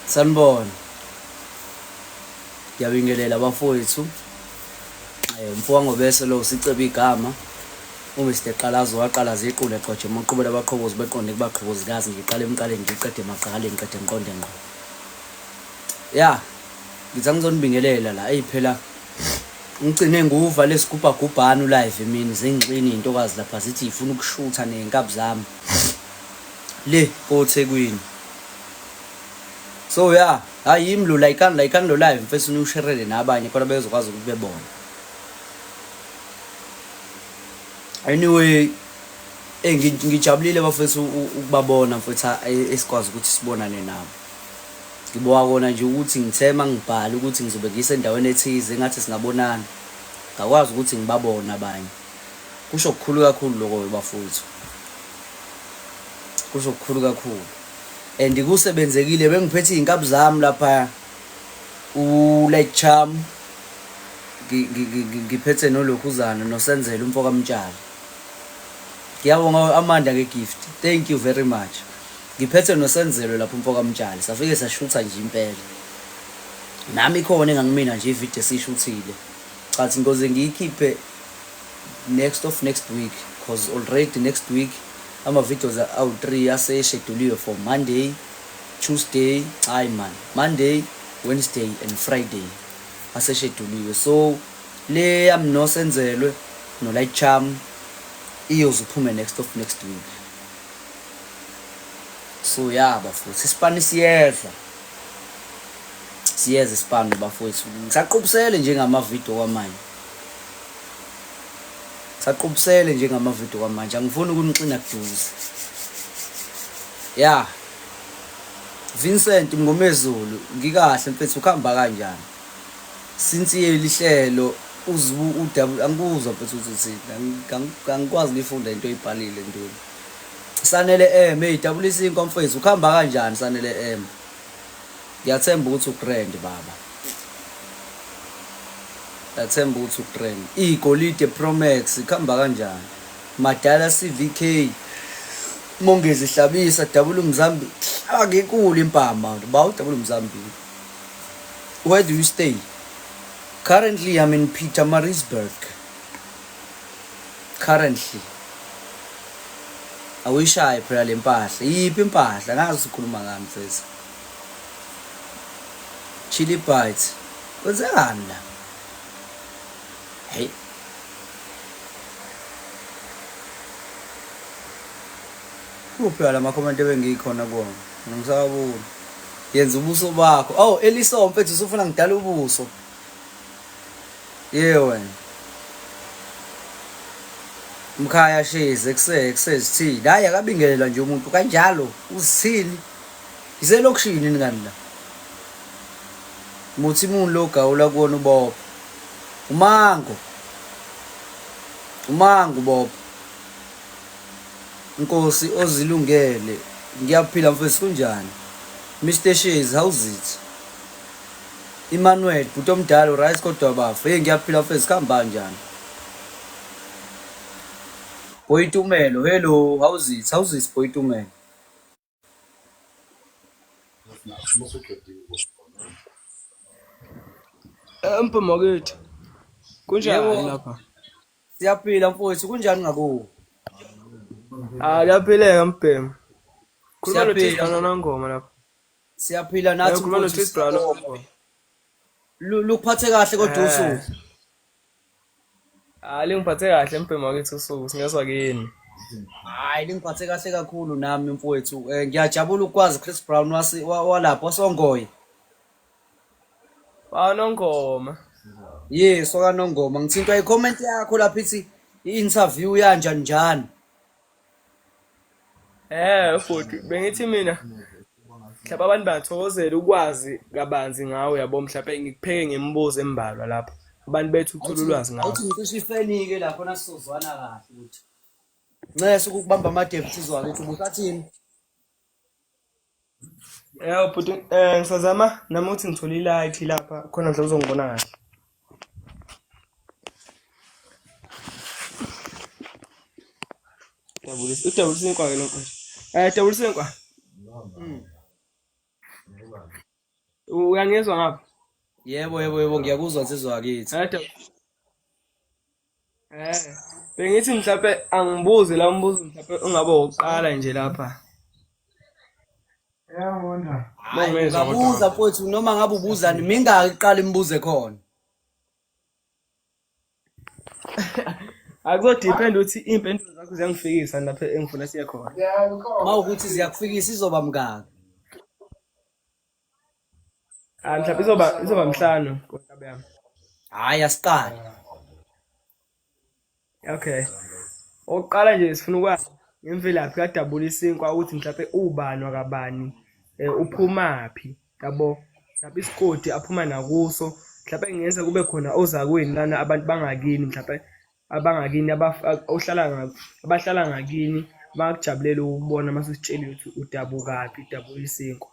Sanibona. Ngiyabingelela abafowethu. Mfowethu ngobese lo sicebe igama. Mr. Qalazo waqalaza iqulu exoje emaqhubela abaqhobozi beqonde kubaqhobozikazi ngiqale emqaleni ngiqede emaqaleni ngiqede ngiqonde ngqo. Ya, ngithi ngizonibingelela la phela ngicine nguva lesigubha gubhana live emini zengixini intokazi lapha zithi ifuna ukushutha nenkabi zami le oThekwini. So ya, hayi yimi lo like lo live mfethu niusherele nabanye kodwa bezokwazi ukuthi bebone. Anyway, ngijabulile bafethu ukubabona mfethu esikwazi ukuthi sibonane nabo. Ngiboka kona nje ukuthi ngithema ngibhala ukuthi ngizobe ngisendaweni ethize ngathi singabonana. Ngakwazi ukuthi ngibabone abanye. Kusho okukhulu kakhulu lokho bafethu. Kusho okukhulu kakhulu. And kusebenzekile bengiphethe inkabi zami lapha Lake Charm ngiphethe nolokhuzana noSenzela umfo kaMtshali. Ngiyabonga Amanda ngegift. Thank you very much. Ngiphethe noSenzelo lapha umfo kaMtshali. Safike sashutha nje impela. Nami khona engangimina nje ivideo sishuthile. Cathi ngoze ngiyikhiphe next week because already next week ama videos awu 3 asesheduliwe for Monday, Tuesday, Monday, Wednesday and Friday asesheduliwe. So le yami noSenzelwe no Lake Charm iyozuphume next week. So ya bafowethu isipani siyeza isipani bafowethu. Ngisaqhubisele njengama video kwamanje. Saqhubisele njengama video kwamanje. Angifuni ukunixina kuduze. Ya. Vincent Mngomezulu ngikahle mfethu ukhamba kanjani? Sinsiye lihlelo uzibu angikuzwa mfethu uthi ngangikwazi ngifunda into oyibhalile ntoni. Sanele WC Conference ukhamba kanjani Sanele Ngiyathemba ukuthi ugrand baba. Ngiyathemba ukuthi ugrand. Igolide Promax ikhamba kanjani? Madala CVK Mongezi Hlabisa Double Mzambi akekule impama ba Double Mzambi. Where do you stay? Currently I'm in Pietermaritzburg. Currently awishaye phela lempahla yiphi impahla ngazi sikhuluma ngami mfethu. Chili bites kwenzekani la? Hey kuphela ama comment ebengikhona kuona ngisabona yenza ubuso bakho. Oh Eliso mfethu usufuna ngidala ubuso wena Mkhaya sheze kusezithini hayi akabingelela nje umuntu kanjalo uzithini iselokishini ngani la muthi umuntu logawula kuona ubopha umango bopha Nkosi ozilungele ngiyaphila mfethu kunjani Mr Shezi how's it Emmanuel buto omdala uright kodwa bafu ngiyaphila mfethu khamba kanjani Boyitumelo hello how's it Boyitumelo Mpamakethi kunjani lapha? Siyaphila mfowethu kunjani ngakuwo? Liyaphileka mbhemu. Khuluma noThisbrana nangoma lapha. Siyaphila nathi khuluma noThisbrana. Luphathe kahle kodwa usuku. Lingiphathe kahle mpimo wakithi usuku singezwa kini. Hayi lingiphathe kahle kakhulu nami mfowethu. Ngiyajabula ukwazi Chris Brown walapho wasongoye. Banongoma. Yes, okaNongoma. Ngithintwa i-comment yakho lapha ithi i-interview yanjani njani. Futhi bengithi mina mhlawumbe abantu bathokozela ukwazi kabanzi ngawe yabo mhlawumbe ngikupheke ngemibuzo embalwa lapha. Abantu bethu uthola ulwazi ngawe. Awuthi ngicishe ifeni-ke lapho nasizozwana kahle ukuthi. Ncese ukubamba ama-deputies wakithi ubusathini. Futhi ngisazama nami ukuthi ngithole i-light lapha khona mhlawumbe uzongibona kahle. Udabulisa inkwa ke lo mfowethu. Dabulisa inkwa. Uyangizwa ngapha? Yebo ngiyakuzwa nsizwa wakithi. Bengithi mhlawumbe angibuze la umbuzo mhlawumbe ungabe uqala nje lapha. Ngabuza mfowethu noma ngabe ubuzani mingaki iqala imibuze khona. Akuzodepend ukuthi impendulo zakho ziyangifikisa lapha engifuna siye khona. Mawukuthi ziyakufikisa izoba mngaki. Mhlawumbe izoba 5 kodwa yami. Hayi asiqale. Okay. Oqala nje sifuna ukwazi ngemvelaphi kadabulisa inkwa ukuthi mhlawumbe ubani wakabani uphumaphi yabo mhlawumbe isigodi aphuma nakuso mhlawumbe ngenza kube khona ozakweni lana abantu bangakini mhlawumbe abangakini abahlala ngakini bakujabulela ukubona masisitshelile ukuthi udabukaphi dabulisa inkwa.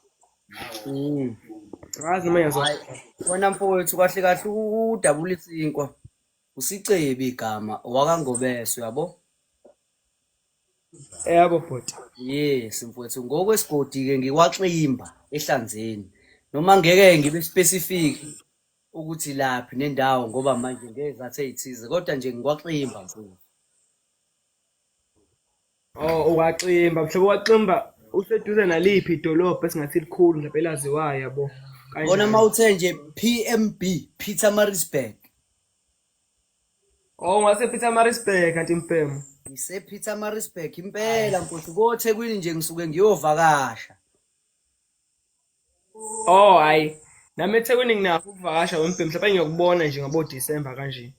Ngazi noma yazwa Wena mfowethu kahle kahle udabulisa inkwa. Usicebi igama wakangobese yabo. Yebo bhuti. Yes mfowethu ngokwesigodi ke ngikwaximba ehlanzeni. Noma ngeke ngibe specific ukuthi laphi nendawo ngoba manje ngeke ngathi ezithize kodwa nje ngikwaximba mfowethu. Uwaximba mhlobo waximba useduze naliphi idolobha esingathi likhulu mhlawumbe elaziwayo yabo. Bona mawuthe nje PMB Pietermaritzburg. Ngase Pietermaritzburg kanti mpemo. Ngise Pietermaritzburg impela mfowethu koThekwini nje ngisuke ngiyovakasha. Hayi. Nami eThekwini nginakho ukuvakasha wempilo mhlawumbe ngiyokubona nje ngabo December kanje.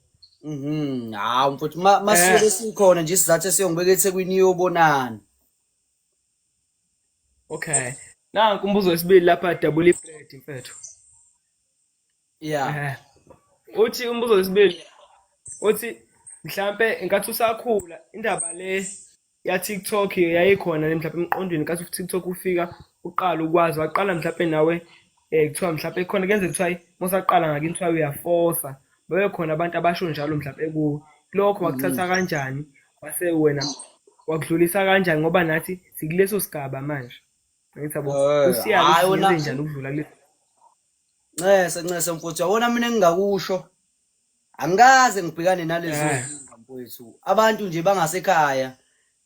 Hawu mfowethu masike sikhona nje isizathu siyongibeka eThekwini iyobonana. Okay. Nanku umbuzo wesibili lapha double bread mfethu. Yeah. Uthi umbuzo wesibili uthi mhlambe inkathi usakhula indaba le ya TikTok yayikhona mhlawumbe emqondweni nkathi TikTok ufika uqala ukwazi waqala mhlawumbe nawe kuthiwa mhlawumbe khona kenze kuthiwa musaqala ngakini kuthiwa uyaforsa bebe khona abantu abasho njalo mhlawumbe kuwe lokho wakuthatha kanjani wase wena wakudlulisa kanjani ngoba nathi sikuleso sigaba manje ngithi yabo usiyazi njani ukudlula kule Ncese mfowethu yabona mina engingakusho angikaze ngibhekane nalezo zinto mfowethu abantu nje bangasekhaya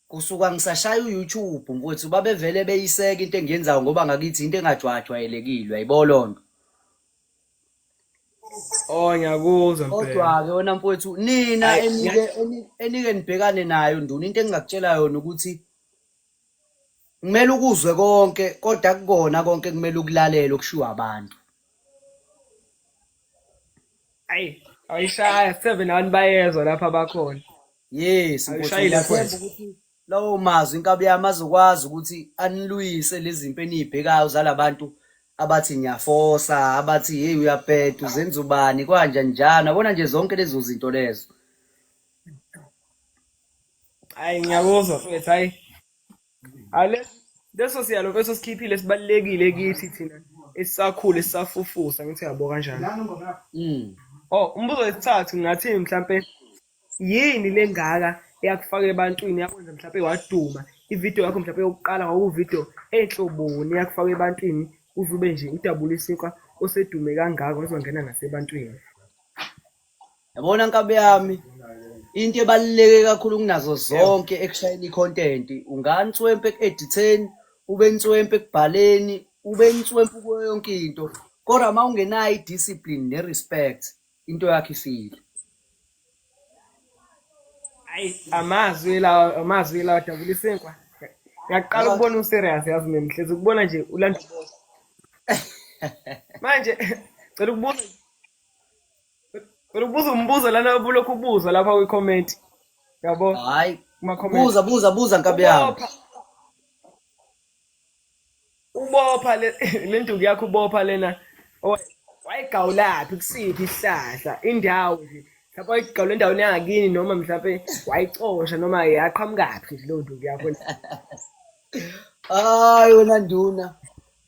kusuka ngisashaya uYouTube mfowethu babevele beyiseka into engiyenzayo ngoba ngakithi into engajwayelekile ayibo lonto. Ngiyakuzwa mpela. Kodwa ke wena mfowethu nina enike nibhekane nayo nduna into engingakutshela yona ukuthi kumele ukuzwe konke kodwa kukona konke kumele ukulalela okushiwa abantu. Ayishaya 7 bayezwa lapha bakhona. Yes mfowethu ngiyathemba ukuthi lawo mazwi inkabi yami azokwazi ukuthi aniluyise lezi zinto enizibhekayo zalabantu abathi ngiyafosa abathi hey uyaphetha uzenza ubani kanje njani yabona nje zonke lezo zinto lezo. Ngiyakuzwa mfethu leso siyalo bese sikhiphile sibalekile kithi thina esisakhulu esisafufusa ngithi yabo kanjani. Umbuzo wesithathu ngathi mhlambe yini lengaka eyakufaka ebantwini yakwenza mhlambe waduma ivideo yakho mhlambe yokuqala kwakuvideo enhloboni yakufaka ebantwini uzube nje udabulisa inkwa osedume kangaka uzongena nasebantwini. Yabona nkabe yami into ebaluleke kakhulu kunazo zonke ekushayeni icontent unganswempe ekueditheni ube nswempe ekubhaleni ube nswempe kuyo yonke into kodwa mawungenayo idiscipline nerespect into yakhe ifile. Ayi amazwi lawa Dabula Isinkwa. Ngiyaqala ukubona userious yazi mina hlezi ukubona nje ulanda manje cela ukubuza umbuzo lana obulokhu ubuza lapha kwi-comment yabo Hayi, kuma-comment buza nkabi yami. ubopha le nduku yakho ubopha lena wayigawulaphi kusiphi isihlahla indawo nje mhlawumbe wayigawula endaweni yangakini noma mhlawumbe wayicosha noma yaqhamukaphi nje leyo nduku yakho Hayi wena nduna.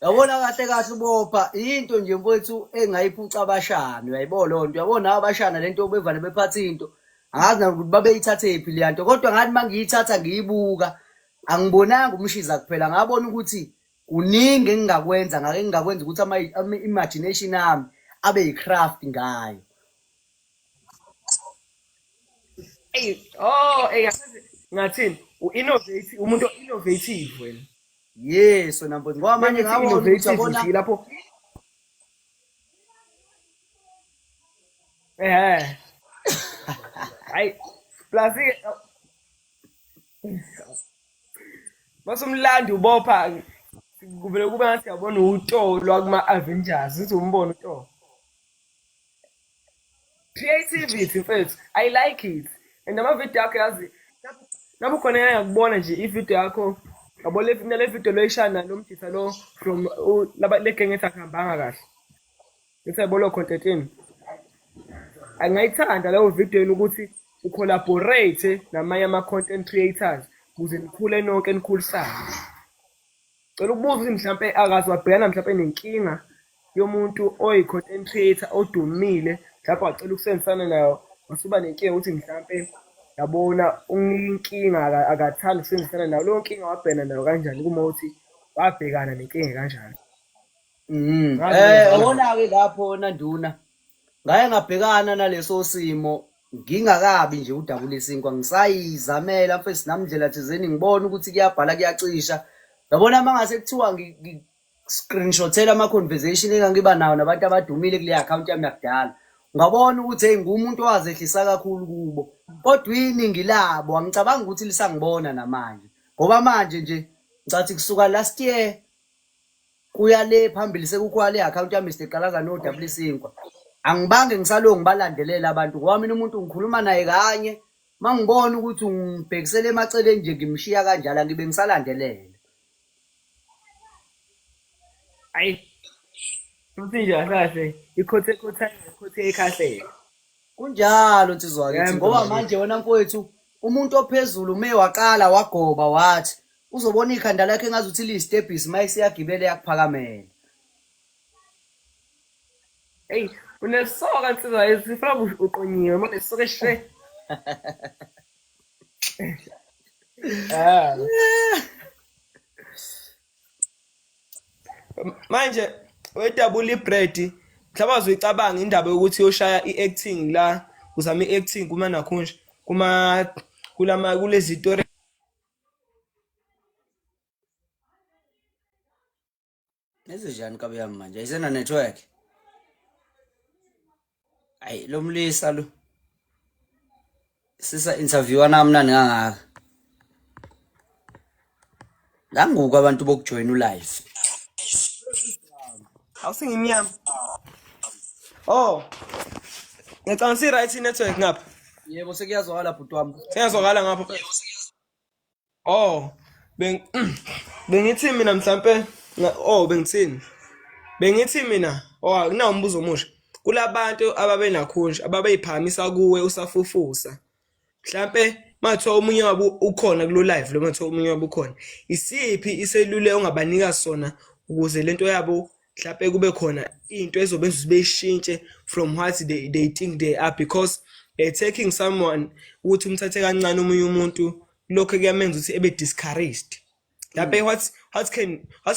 Yabona kahle kahle ubopha into nje mfowethu engayiphuca abashana uyayibona lo nto uyabona abashana lento bevane bephatha into angazi na ukuthi babeyithathe phi le nto kodwa ngathi mangiyithatha ngiyibuka angibonanga umshiza kuphela ngabona ukuthi kuningi engingakwenza ngake ngingakwenza ukuthi imagination yami abe yicraft ngayo. ngathini umuntu innovative wena Yes wena mfowethu ngoba manje ngabona ukuthi yabona lapho hayi plus masumlandi ubopha kuvele kube ngathi yabona utolo kuma-Avengers uthi umbono utolo creativity mfethu I like it and amavidiyo akho yazi lapho khona ngiyakubona nje ividiyo yakho yabo le video loyishana nomdisa lo from le genge akuhambanga kahle ngisayibona contentini angayithanda leyo video ukuthi ucollaborate namanye ama-content creators ukuze nikhule nonke nikhulisane. Cela ukubuza ukuthi mhlawumbe akazi wabhekana mhlawumbe nenkinga yomuntu oyi-content creator odumile mhlawumbe wacela ukusebenzisana nayo wasuba nenkinga ukuthi mhlawumbe yabona unenkinga akathandi ukusebenzisana nayo leyo nkinga wabhekana nayo kanjani kuma ukuthi wabhekana nenkinga kanjani. Yabona-ke lapho nanduna ngaye ngabhekana naleso simo ngingakabi nje uDabula Isinkwa ngisayizamela mfethu namndlela thizeni ngibona ukuthi kuyabhala kuyacisha. Yabona mangase kuthiwa ngi-screenshotela ama-conversation engangiba nawo nabantu abadumile kule account yami yakudala ngabona ukuthi hey ngumuntu owazehlisa kakhulu kubo kodwa iningi labo angicabanga ukuthi lisangibona namanje ngoba manje nje ngicathi kusuka last year kuya le phambili sekukhwa le account yami Mr Qalaza noDabula Isinkwa angibange ngisalo ngibalandelela abantu ngoba mina umuntu ngikhuluma naye kanye mangibona ukuthi ungibhekisele emaceleni nje ngimshiya kanjalo ngibe ngisalandelela. Hayi futhi nje kahle ikhothe ekhahle Kunjalo nsizwa kithi ngoba manje wena mfowethu umuntu ophezulu ume waqala wagoba wathi uzobona ikhanda lakhe engazuthi liyistebhisi mayisiyagibele yakuphakamela. Hey unesoka nsizwa esifuna uqonyiwe manje soke she manje weDabula iBread mhlawumbe azoyicabanga indaba yokuthi yoshaya i-acting la uzama i-acting kuma nakhunje kule zitori Ezinjani kabe yami manje ayisena network ayi lo mlisa lo sisa interview nami nani ngangaka languku abantu bokujoin ulive awusingimnyama ngicanga si-right network ngapha yebo sekuyazwakala bhuti wami sengiyazwakala ngapha bengithi mina mhlampe bengithi mina kunawo umbuzo omusha kulabantu ababenakhunja ababeyiphamisa kuwe usafufusa mhlampe mathiwa omunye wabo ukhona kulo live lo mathiwa omunye wabo ukhona isiphi iselule ongabanika sona ukuze lento yabo mhlampe kube khona into ezobenza uzibeshintshe from what they think they are because taking someone ukuthi umthathe kancane omunye umuntu lokho kuyamenza ukuthi ebe discouraged mhlampe what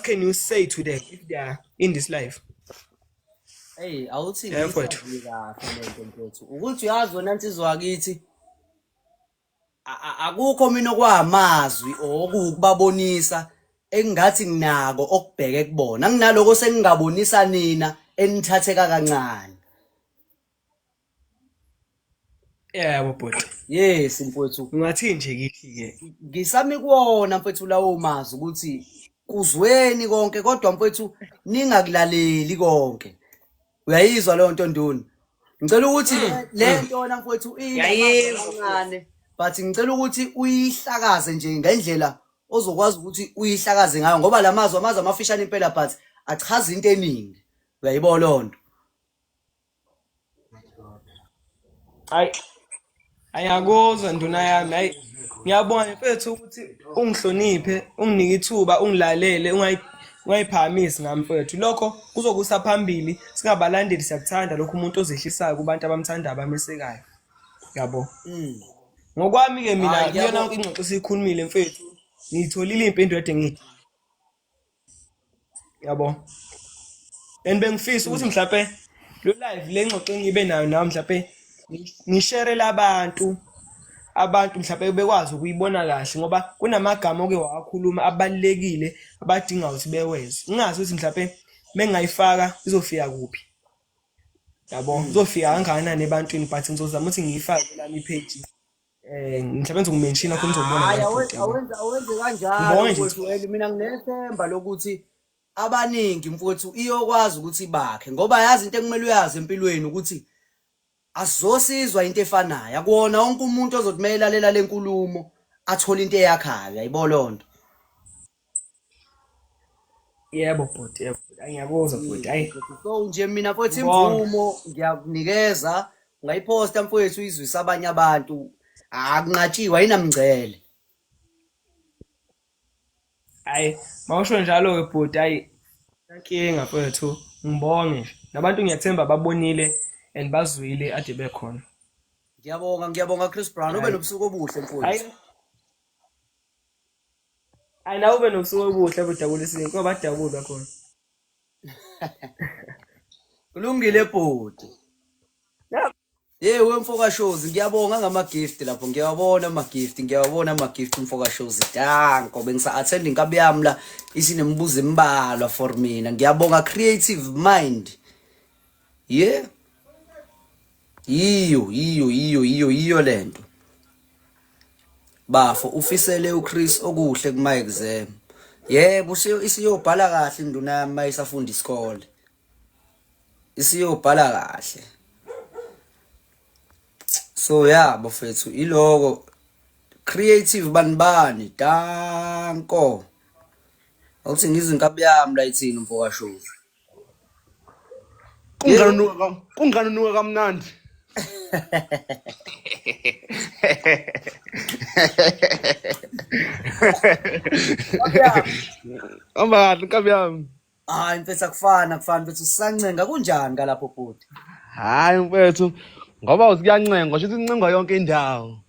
can you say to them if they are in this life? Hey awuthi ngiyifike kahle lento mfethu ukuthi uyazi wena nsizwa wakithi akukho mina okwamazwi okukubabonisa engathi nginako okubheke kubona nginaloko sengingabonisa nina enithatheka kancane. Yebo bhuti. Yes mfowethu. Ungathi nje kithi-ke. Ngisami kuwona mfowethu lawo mazwi ukuthi kuzweni konke kodwa mfowethu ningakulaleli konke. Uyayizwa leyo nto Nduna? Ngicela ukuthi le nto yona mfowethu kancane but ngicela ukuthi uyihlakaze nje ngendlela ozokwazi ukuthi uyihlakaze ngayo ngoba amazwi amafishane impela but achaza into eningi. Uyayibona lo nto? Hayi. Ayakuzwa Nduna yami. Hayi. Ngiyabona mfethu ukuthi ungihloniphe, unginike ithuba, ungilalele, ungayiphamisi ngami mfethu. Lokho kuzokusa phambili. Singabalandeli siyakuthanda lokho umuntu ozehlisayo kubantu abamthandayo abamesekayo. Yabo. Ngokwami ke mina kuyona ingxoxo esikhulumile mfethu. Ngitholile impendulo ede ngithi. Yabo. And bengifisa ukuthi mhlawumbe lo live le ngxoxo engibe nayo nawe mhlawumbe ngishare labantu mhlawumbe bekwazi ukuyibona kahle ngoba kunamagama oke wakhuluma abalekile abadinga ukuthi beweze. Ngingazi ukuthi mhlawumbe mengayifaka izofika kuphi. Yabo, izofika kangakanani ebantwini but ngizozama ukuthi ngiyifake lami page. Mhlawumbe ngizokumention akho nizobona. Hayi awenze kanjalo mfowethu. Mina nginethemba lokuthi abaningi mfowethu iyokwazi ukuthi ibakhe ngoba yazi into ekumele uyazi empilweni ukuthi asizosizwa into efanayo. Akuwona wonke umuntu ozothi mayelalela lenkulumo athola into eyakhayo. Yayibona lonto? Yebo bhuti, yebo. Ngiyakuzwa bhuti. Hayi. So nje mina mfowethu imvumo ngiyakunikeza ungayiposta mfowethu izwisa abanye abantu. Akunqatshiwa yinamngcele. Hayi, mawusho njalo ke bhuti, hayi. Inkinga mfowethu, ngibonge nje. Nabantu ngiyathemba babonile and bazwile ade bekhona. Ngiyabonga Chris Brown ube nobusuku obuhle mfowethu. Hayi nawe ube nobusuku obuhle budabulisi ngoba badabula khona. Kulungile bhuti. Wemfoka shows ngiyabonga ngama gift lapho ngiyabona ama gift mfoka shows danko bengisa attend inkabi yami la isinembuzo embalwa for mina. Ngiyabonga creative mind. Iyo lento. Bafo ufisele uChris okuhle kuma exam. Yebo isiyobhala kahle Nduna yami mayisafunda isikole. Isiyobhala kahle. So bafethu iloko creative banibani danko. Awuthi ngizinkabi yami la ithini mfoka show. Kunganuka kamnandi. Kahle inkabi yami. Hayi mfethu akufana mfethu sisancenga kunjani kalapho bhuti? Hayi mfethu ngoba usiyancenga sho ukuthi incenga yonke indawo.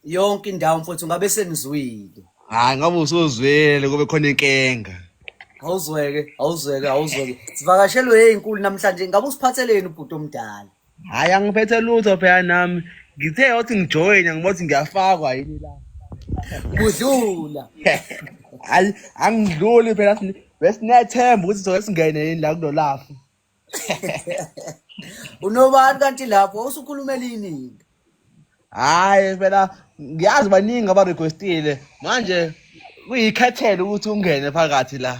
Yonke indawo mfethu ngabe senizwile. Hayi ngabe usuzwele kube khona inkenga. Awuzweke. Sivakashelwe ezinkulu namhlanje ngabe usiphatheleni ubhuti omdala? Hayi angiphethe lutho phela nami. Ngithe uthi ngijoin ngibothi ngiyafakwa yini la. Budlula. Hayi angidluli phela besinethemba ukuthi soke singene yini la kulo lafu. Unobani kanti lapho usukhulumela iningi? Hayi phela ngiyazi baningi abarequestile manje kuyikhethela ukuthi ungene phakathi la.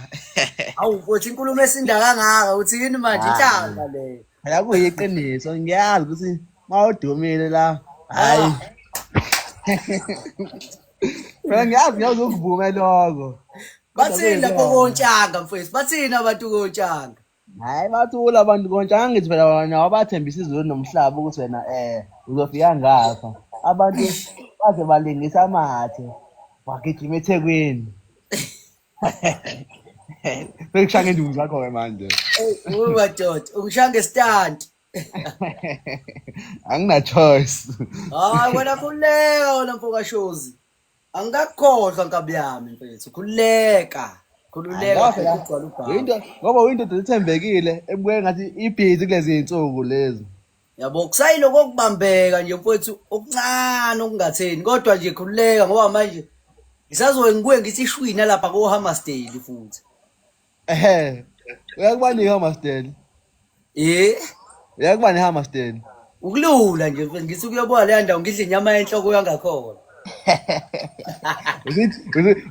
Awu mfowethu inkulumo esinda kangaka uthi yini manje inhlamba leyo? Phela kuyiqiniso ngiyazi ukuthi mawudumile la. Hayi. Phela ngiyazi ukuvuma lokho. Bathini lapho kontshanga mfowethu? Bathini abantu kontshanga? Hayi bathula abantu kontshanga ngithi phela wena wabathembisa izulu nomhlaba ukuthi wena uzofika ngapha. Abantu baze balingisa amathe. Wakigijima eThekwini. Bekushanga induku zakho ke manje. Madoda, ungishanga stand. Angina choice. Hayi wena khuleka wena mfoka shows. Angakukhohlwa nkabi yami mfethu. Khuleka ugcwala ubhamu. Into ngoba uyindoda ethembekile ebuye ngathi ibhizi kulezi insuku lezi. Yabo kusayilo kokubambeka nje mfethu okuncane okungatheni kodwa nje khuleka ngoba manje ngisazowe ngibuye ngithi ishwina lapha ko Hammersdale futhi. Uyakubani iHammersdale? Uyakubani iHammersdale? ukulula nje mfethu, ngithi kuyobuka leya ndawo ngidle inyama yenhloko yangakhona.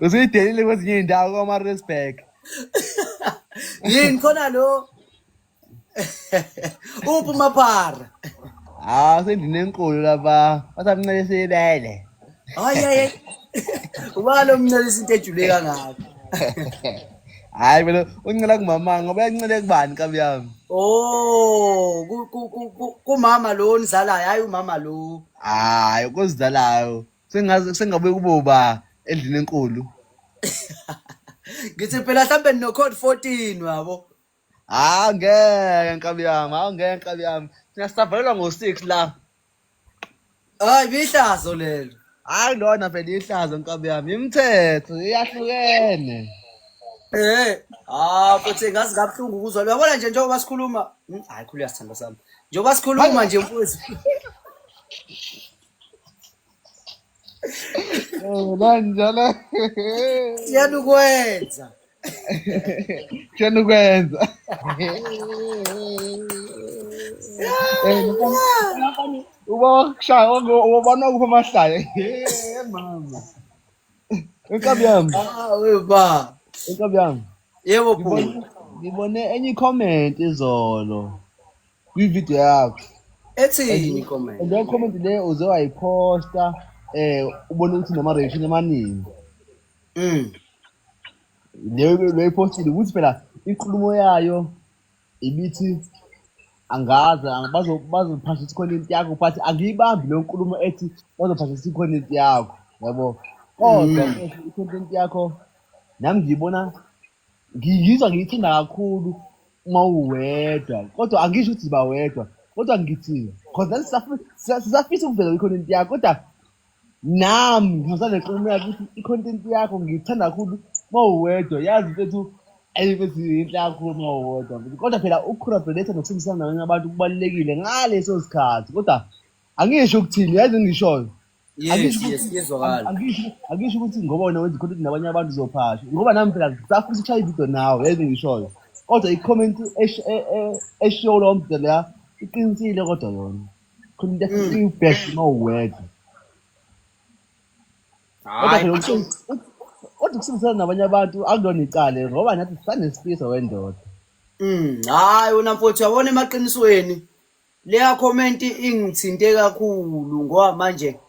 Usuyidelile kwezinye iy'ndawo kwa-Maritzburg. Yini khona lo? Uphi uMaphara? Sendini enkulu lapha basamncele siyibele. Hayi. Uba lo mncelisa into ejule kangaka. Hhayi phela uncela kumama ngoba yancele kubani kabi yami. Oh, kumama lo onizalayo, hayi umama lo. Hhayi kozidalayo sengabe kuboba endlini enkulu. Ngithi phela mhlambe no code 14 wabo. Ngeke nkabi yami. Thina sisavalelwa ngo-6 la. Hayi bihlazo lelo. Hayi lona phela ihlazo nkabi yami. Imithetho iyahlukene. Futhi ngazi kabuhlungu ukuzwa. Uyabona nje njengoba sikhuluma, hayi khuleka sithando sami. Njengoba sikhuluma nje mfowethu. Kanjalo. Siyanukwenza. Siyanukwenza. Uba wakushaya ubona kuphi amahlaya. Mama. Nkabi yami. Weba. Nkabi yami. Yebo phela. Ngibone enye i-comment izolo kwividiyo yakho. Ethini comment? And leyo comment le uze wayiphosta ubone ukuthi nama-reaction amaningi. Leyo ipostile ukuthi phela inkulumo yayo ibithi angazi bazophashisa ikhonenti yakho but angiyibambi leyo nkulumo ethi bazophashisa ikhonenti yakho yabo. Kodwa ikhonenti yakho nami ngiyibona ngiyizwa ngiyithanda kakhulu uma uwedwa, kodwa angisho ukuthi ziba wedwa, kodwa ngithi cause sisafisa ukuvela kwi-content yakho, kodwa nami ngihambisana nenkulumo yakho ukuthi i-content yakho ngiyithanda kakhulu uma uwedwa. Yazi mfethu ayifethi yinhle kakhulu uma uwedwa, kodwa phela uku-collaborate nokusebenzisana nabanye abantu kubalulekile ngaleso sikhathi, kodwa angisho ukuthini, yazi engishoyo. Yes, iyezwakala. Angisho ukuthi ngoba wena wenza i-content nabanye abantu uzophasha, ngoba nami phela ngisafisa ukushaya ividiyo nawe, yazi engishoyo. Kodwa i-comment eshow lowo mdlalo leya iqinisile, kodwa yona content yakho i-best uma uwedwa. Kodwa ukusebenzisana nabanye abantu akulona icala ngoba nathi sisanesifiso wendoda. Hayi wena mfowethu, uyabona emaqinisweni leya comment ingithinte kakhulu ngoba manje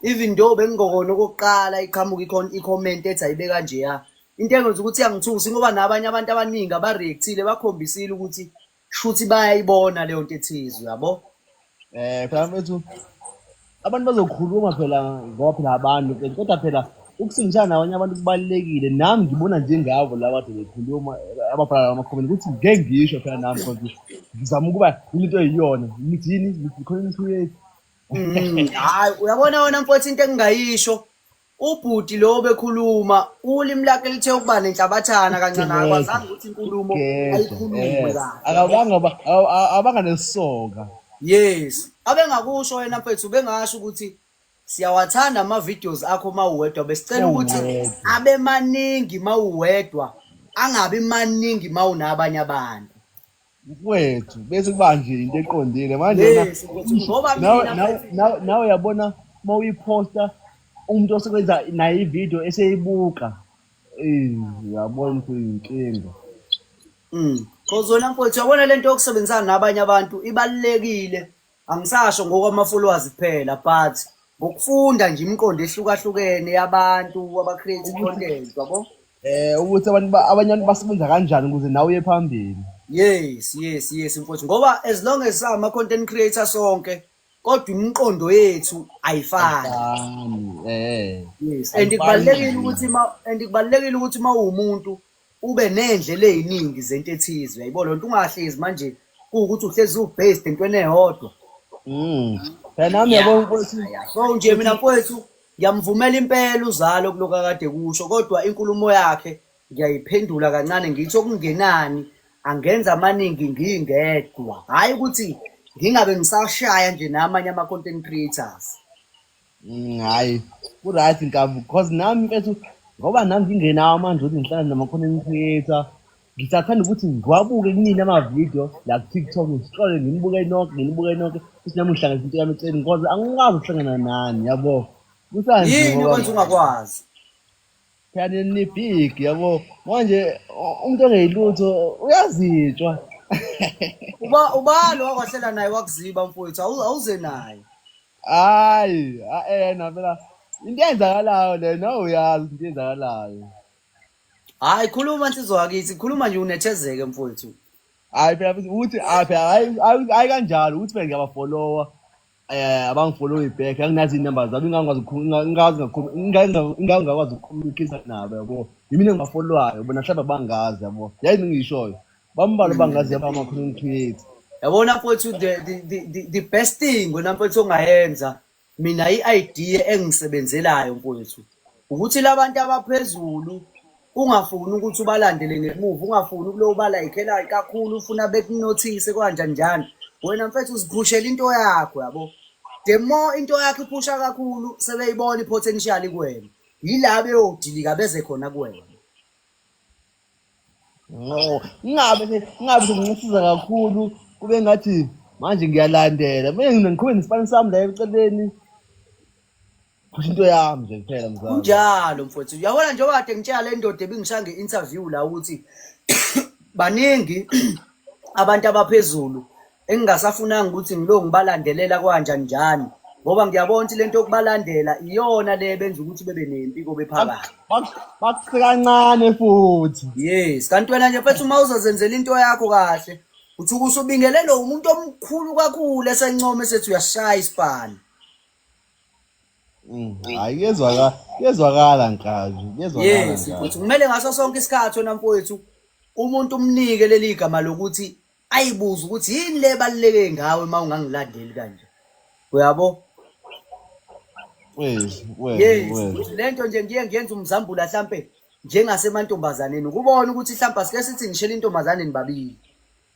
even though bengingokona okokuqala iqhamuka i-comment ethi ayibe kanje ya, into engenza ukuthi iyangithusa ngoba nabanye abantu abaningi abareactile bakhombisile ukuthi shuthi bayayibona leyo nto ethize, yabo. Phela mfethu abantu bazokhuluma phela ngoba phela abantu, kodwa phela ukusebenzisana nabanye abantu kubalulekile. Nami ngibona njengabo la bantu bekhuluma ababhala ama-comment ukuthi ngeke ngisho phela nami because ngizama ukuba into eyiyona ngithi yini, ngithi content creator. Hayi uyabona wena mfowethu, into engingayisho, ubhuti lo bekhuluma ulimi lakhe lithe ukuba nenhlabathana kancane, akwazanga ukuthi inkulumo ayikhulume kahle, abanga nesisoka. yes. Abengakusho wena mfethu, bengasho ukuthi siyawathanda ama-videos akho mawuwedwa, besicela ukuthi abe maningi mawuwedwa, angabi maningi mawunabanye abantu. Mfowethu bese kuba nje into eqondile manje. Ngoba nawe uyabona uma uyiposta umuntu osebenza nayo ividiyo eseyibuka, uyabona ukuthi uyinkinga. Cause wena mfowethu, uyabona lento yokusebenzisana nabanye abantu ibalulekile. Angisasho ngokwama-followers kuphela but ngokufunda nje imiqondo ehlukahlukene yabantu aba-create content, yabo. Ukuthi abanye abantu basebenza kanjani ukuze nawe uye phambili. Yes mfowethu, ngoba as long as ama-content creator sonke, kodwa imiqondo yethu ayifani. Yes, and kubalulekile ukuthi uma uwumuntu ube nendlela eziningi zento ethize, uyayibona lonto, ungahlezi manje kuwukuthi uhlezi u-based entweni eyodwa. Phela nami yabona mfowethu, so nje mina mfowethu ngiyamvumela impela uZalo kuloko akade kusho, kodwa inkulumo yakhe ngiyayiphendula kancane ngithi okungenani angenza amaningi ngingedwa, hayi ukuthi ngingabe ngisashaya nje namanye ama-content creators. Hayi ku-right nkabi, because nami mfethu ngoba nami ngingenawo amandla ukuthi ngihlangane nama-content creator, ngisathanda ukuthi ngiwabuke kunini amavidiyo la ku-TikTok ngisicrole nginibuke nonke futhi nami ngihlangana into yami eceleni because angikazi ukuhlangana nani yabo yini okwenza ungakwazi phela ni-big yabo manje umuntu ongeyilutho uyazitshwa ubani wakwahlela naye wakuziba mfowethu awuze naye hayi ena phela into eyenzakalayo le nawe uyazi into eyenzakalayo hayi khuluma nsizwa wakithi khuluma nje unethezeke mfowethu hayi phela ukuthi hayi kanjalo ukuthi phela ngiyabafolowa abangifollow back anginazi inumber zabo ingakwazi ukucommunicate nabo yabo yimina engibafollowayo bona mhlawumbe bangazi yabo yayi ngishoyo bambalo bangazi yabo ama-content creator yabona mfowethu the best thing wena mfowethu ongayenza mina i-idea engisebenzelayo mfowethu ukuthi labantu abaphezulu ungafuni ukuthi ubalandele ngemuva ungafuni ukulo ubalayikela kakhulu ufuna bekunothise kanjani njani wena mfethu uziphushela into yakho yabo the more into yakho iphusha kakhulu sebeyibona ipotential kuwena yila beyodilika beze khona kuwena ngingabe sengisiza kakhulu kube ngathi manje ngiyalandela mina ngiqhubeke nesipani sami la eceleni phusha into yami nje kuphela mzala kunjalo mfowethu uyabona nje okade ngitshela le ndoda ebingishange interview la ukuthi baningi abantu abaphezulu engingasafunanga ukuthi ngilo ngibalandelela kanjani njani ngoba ngiyabona ukuthi lento yokubalandela iyona le benza ukuthi bebe nempiko bephakathi bakukancane futhi yes kanti wena nje mfethu uma uzozenzela into yakho kahle uthi kusubingelelo umuntu omkhulu kakhulu esencome sethi uyashaya isipani hayi kezwakala nkazi yes mfethu kumele ngaso sonke isikhathi wena mfowethu umuntu umnike leli gama lokuthi ayibuza ukuthi yini le baluleke ngawe uma ungangilandeli kanje uyabo yes lento nje ngiye ngiyenza umzambula mhlambe njengasemantombazaneni ukubona ukuthi mhlamba sike sithi ngishela intombazaneni babili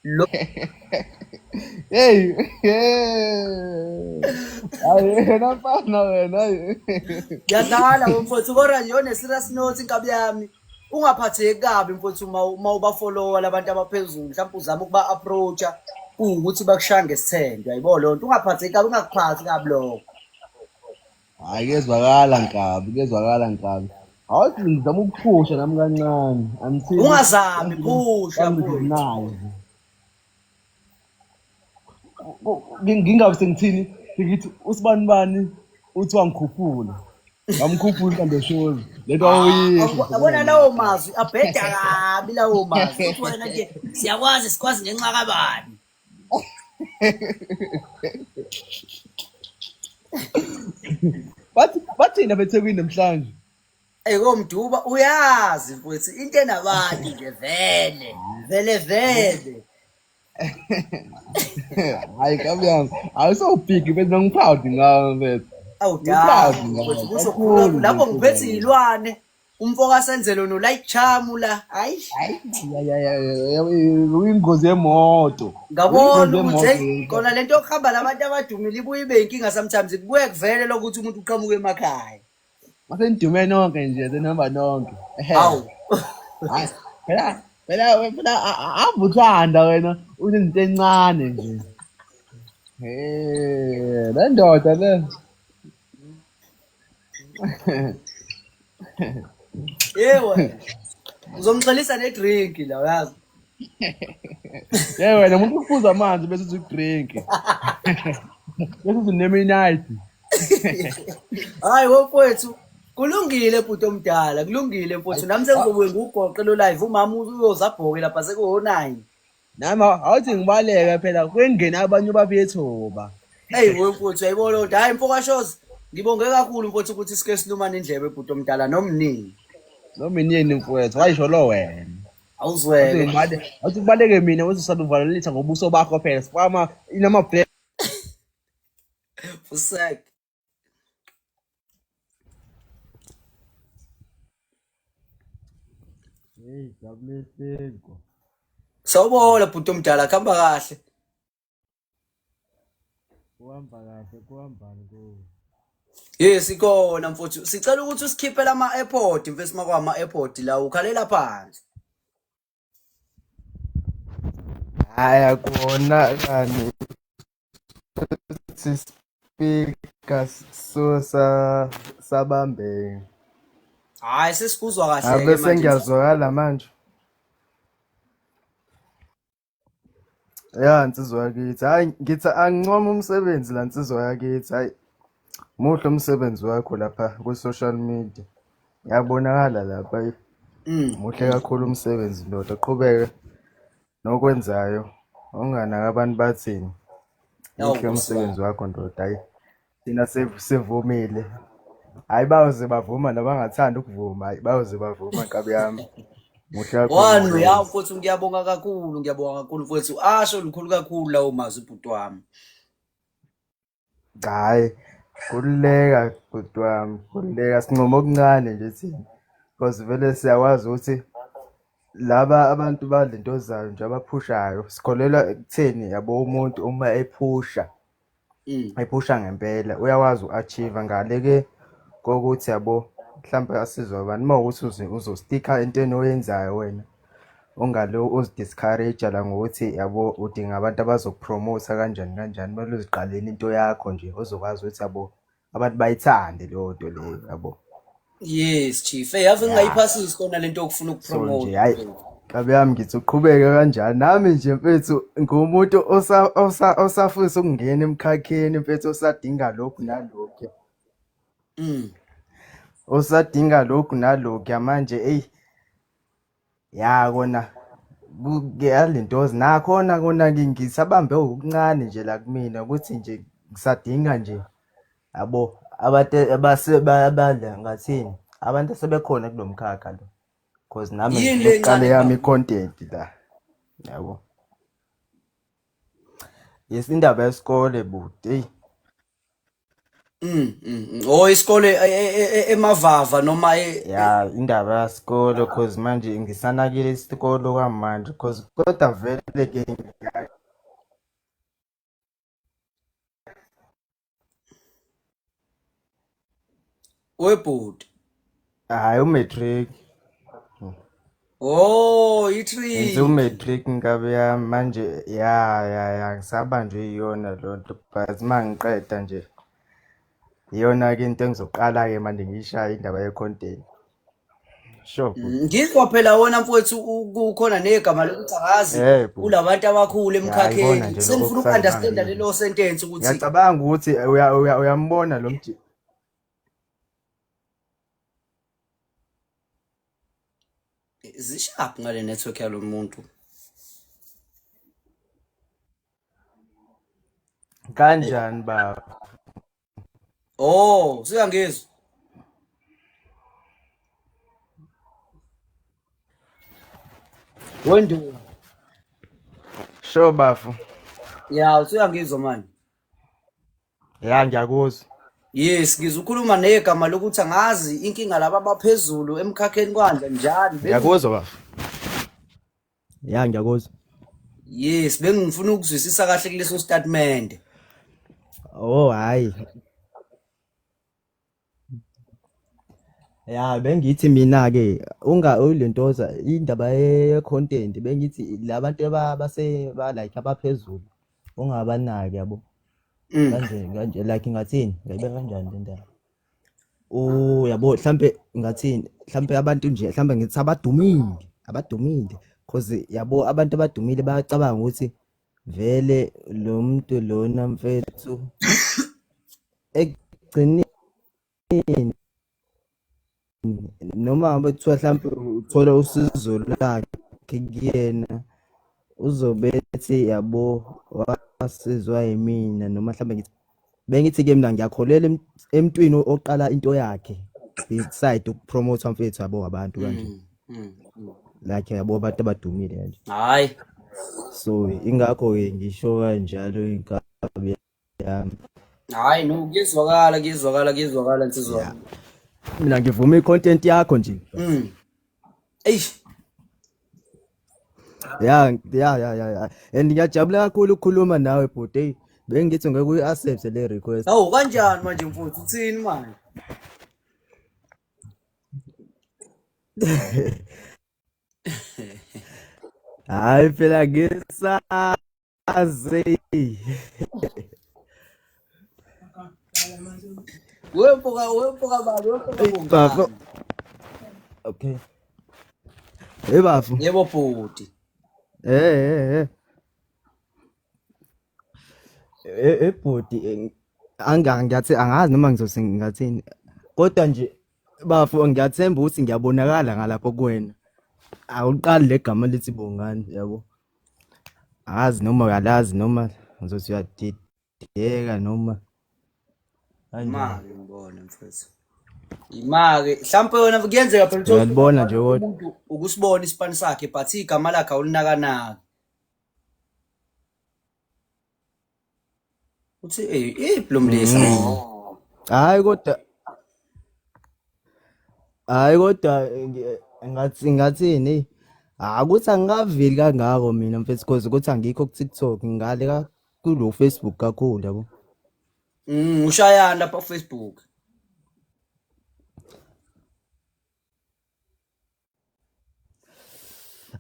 lo hey hayi nafana wena ngiyadlala mfowethu kodwa nje one serious note inkabi yami ungaphatheki kabi mfowethu uma ubafollowa labantu abaphezulu mhlawumbe uzama ukuba approacha ukuthi bakushange isithendo uyayibona lonto ungaphatheki kabi ungakuphathi kabi lokho hayi kezwakala nkabi awuthi ngizama ukuphusha nami kancane ungazami phusha mfowethu ngingabe sengithini ngithi usibani uthi wangikhuphula ngamkhuphula kambe shows lento awuyisho yabona lawo mazwi abheda kabi lawo mazwi uthi wena nje sikwazi ngenxa kabani bathina beThekwini namhlanje komduba uyazi mfowethu into enabantu nje vele hayi kabi yami awusawubhigi bese ngiproud ngawe mfethu awudala lapho ngiphethe izilwane umfoka senzelo no light charm la hayi uyingozi yemoto ngabona ukuthi kona lento yokuhamba labantu abadumile ibuye ibe inkinga sometimes kubuye kuvele lokuthi umuntu uqhamuke emakhaya mase nidume nonke nje senihamba nonke awu phela avuthanda wena unezinto encane nje le ndoda le yewe uzomxelisa nedrink la uyazi wena umuntu uphuza amanzi bese uthi drink bese uzineminite hayi wofowethu kulungile bhuti omdala kulungile mfowethu nami sengizobuye ngugoqe lo live umama uyozabhoke lapha sekuho9 nami awuthi ngibaleka phela kwengena abanye babethoba hey wofowethu ayibona lo hayi mfoka shows ngibonge kakhulu mfowethu ukuthi sike silumana indlebe bhuti omdala nomnini mfowethu ayisho lo wena awuzwele awuthi kubaleke mina uzosaluvalelisa ngobuso bakho phela sifama inama black fusek hey jabuleseko sawubona bhuti omdala khamba kahle kuhamba ngo yes ikona mfowethu sicela ukuthi usikhiphele ama-airport mfethu makwama airport la ukhalela phansi ayakona kani speaker so sabambe Hayi sesikuzwa kahle ke abe manje. sengiyazwakala manje ya insizwa yakithi hayi ngithi angincoma umsebenzi la insizwa yakithi hayi muhle umsebenzi wakho lapha ku-social media yabonakala lapha muhle kakhulu umsebenzi ndoda qhubeke nokwenzayo unganaki abantu bathini muhle umsebenzi wakho ndoda hayi thina sivumile hayi bayoze bavuma nabangathanda ukuvuma hayi bayoze bavuma nkabi yami muhle kakhulu Wanu ya mfowethu ngiyabonga kakhulu mfowethu. Asho likhulu kakhulu lawo mazwi ubhuti wami. hayi kululeka bhuti wami kululeka sincoma okuncane nje thina because vele siyakwazi ukuthi laba abantu balento zayo nje abaphushayo sikholelwa ekutheni yabo umuntu uma ephusha ngempela uyakwazi u-achieve ngale-ke kokuthi yabo mhlawumbe asizwe abantu uma ukuthi uzostika entweni oyenzayo wena ungalo uzi-discourage la ngokuthi yabo udinga abantu abazokupromotha kanjani kumele uziqaleni into yakho nje ozokwazi ukuthi yabo abantu bayithande leyo nto leyo yabo. Yes chief ave ngingayiphasisi kona lento okufuna So ukupromote. nje hayi kabe yami ngithi uqhubeke kanjani nami nje mfethu ngumuntu osafisa ukungena emkhakheni mfethu osadinga lokhu nalokhu osadinga lokhu nalokhu manje ya kona kuyalentozi nakhona kona ngisabambe okuncane nje la kumina ukuthi nje ngisadinga nje yabo abantu abasebadla ngathini abantu asebekhona kulomkhakha lo because nami ngiqale yami i-content la yabo indaba yesikole buti Oh isikole emavava noma ya indaba yesikole because manje ngisanakile isikole kwamanje because kodwa vele ke webhodi. hayi umatric Oh ngenze i-3 umatric ngabe yami manje ya ngisabanjwe iyona lonto but mangiqeda nje iyona-ke into engizoqala-ke manje ngiyishaye indaba ye-content sure ngizwa phela wona mfowethu kukhona negama lokuthi akazi kulabantu abakhulu emkhakheni sengifuna uku-understanda lelo sentence ukuthi ngiyacabanga ukuthi uyambona lo mji zishaphi ngale network yalo muntu kanjani baba oh siyangizwa wendu sure bafu ya usuyangizwa manje ya ngiyakuzwa yes ngizokhuluma negama lokuthi angazi inkinga laba abaphezulu emkhakheni kwanje njani ngiyakuzwa bafu ya ngiyakuzwa yes bengifuna ukuzwisisa kahle kuleso statement oh hayi ya bengithi mina-ke ulentoza indaba ye-content bengithi labantu like abaphezulu ungabanaki yabo kanje like ngathini ngayibeka kanjani le ndaba yabo mhlampe ngathini mhlampe abantu nje mhlampe ngithi abadumile cause yabo abantu abadumile bayacabanga ukuthi vele lo muntu lona mfethu ekugcineni noma bethiwa mhlampe uthola usizo lakhe kuyena uzobethi yabo wasizwa yimina noma mhlambe bengithi-ke mina ngiyakholela emntwini oqala into yakhe beside ukupromotha mfethu yabo abantu kanje like yabo abantu abadumile kanje hayi so ingakho-ke ngisho kanjalo inkabi yami hayi no kuyezwakala nsizwa mina ngivuma i-content yakho nje eish ya and ngiyajabula kakhulu ukukhuluma nawe bhuti hey bengithi ngeke uyi-accept le request awu kanjani manje mfowethu uthini manje Hayi phela ngisazi. Wempoka bani, wempoka Bafo. bongani. Okay. Hey bafo. Yebo bhuti. Ebhodi ngiyathi angazi noma ngizose ngathini. Kodwa nje bafo ngiyathemba ukuthi ngiyabonakala ngalapho kuwena. Awuqali legama lithi bongani yabo. Angazi noma uyalazi noma ngizothi uyadideka noma Imali ngibona mfethu. Imali mhlawumbe wena kuyenzeka phela uyalibona nje kodwa. umuntu ukusibona isipani sakhe but igama lakhe awulinakanaka. Uthi iplomlisa. Hayi kodwa ngathini akuthi angikaveli kangako mina mfethu cause ukuthi angikho ku TikTok ngale kulo Facebook kakhulu yabo. Ushayana lapha ku Facebook.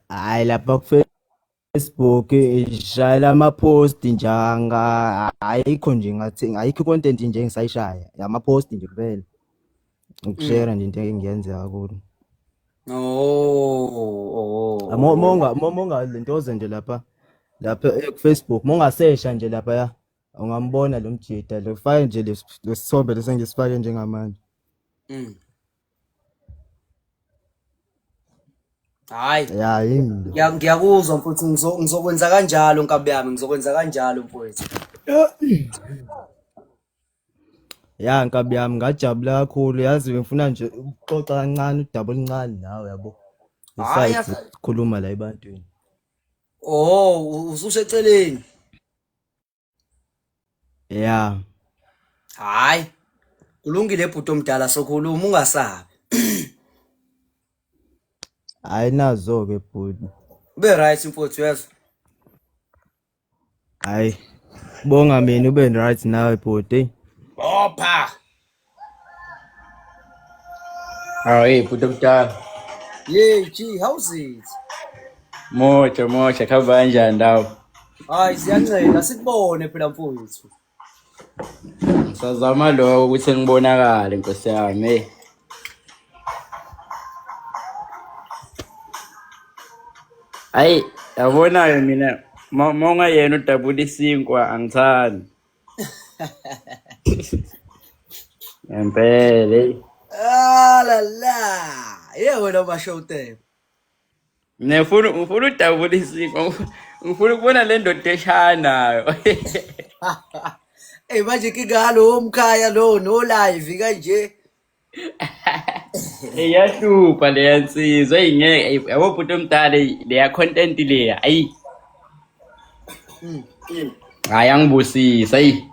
Hayi lapha ku Facebook ishayela ama post njanga ayikho nje ngathi ayikho content nje engisayishaya ama post nje kuphela ukushare nje into engiyenza kakhulu. Monga lentoze nje lapha ku Facebook mongasesha nje lapha ya ungambona lo mjida lo file nje lesithombe lesengisifake njengamanje. Hayi. Ya yini. Ngiyakuzwa mfuthu ngizokwenza kanjalo nkabi yami ngizokwenza kanjalo mfowethu. Ya nkabi yami ngajabula kakhulu yazi ngifuna nje ukuxoxa kancane udaba oluncane nawe yabo. Besides ukukhuluma la ebantwini. Ususeceleni. Yeah. Hayi. Kulungile bhuti omdala sokhuluma ungasabi. Ayinazo ke bhuti. Ube right mfowethu yazi. Hayi. Bonga mina ube right nawe bhuti. Opha. Hey, bhuti omdala. Yeah, G, how's it? Moja khaba kanjani ndawo? Hayi siyancela sikubone phela mfowethu. Sazama lokho ukuthi ngibonakale Nkosi yami. Hayi, yabona mina monga yena udabula isinkwa angithandi. Ngempela. La. Wena mashowtep. Ngifuna udabula isinkwa. Ngifuna ukubona le ndoda eshanayo. Manje kingalo umkhaya lo no live kanje. Iyahlupa le yansizwa ingeke yabo bhuti omdala le content le ayi. Hayi angibusisa ayi.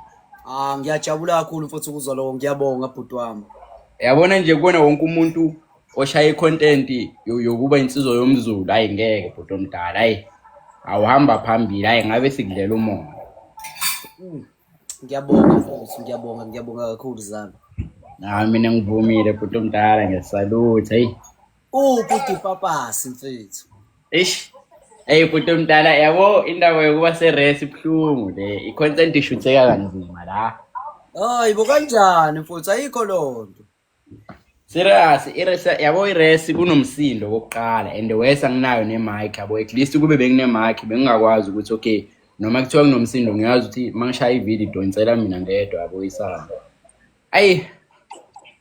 Ngiyajabula kakhulu futhi ukuzwa lokho ngiyabonga bhuti wami. Yabona nje kubona wonke umuntu oshaya icontent yokuba insizwa yomZulu hayi ngeke bhuti omdala hayi awuhamba phambili hayi ngabe sikudlela umoya. Ngiyabonga futhi ngiyabonga kakhulu zami. Mina ngivumile bhuti omdala ngesalute hayi. Bhuti papasi mfethu. Hey bhuti omdala yabo indaba yokuba seresi ibhlungu le icontent ishutheka kanzima la. Hayi kanjani mfuthu ayikho lonto. Serious yabo iresi kunomsindo kokuqala and wesa nginayo nemic yabo at least kube bekune mic bengingakwazi ukuthi okay noma kuthiwa kunomsindo ngiyazi ukuthi mangishaya ivideo idonsela mina ngedwa yabo isana. Ayi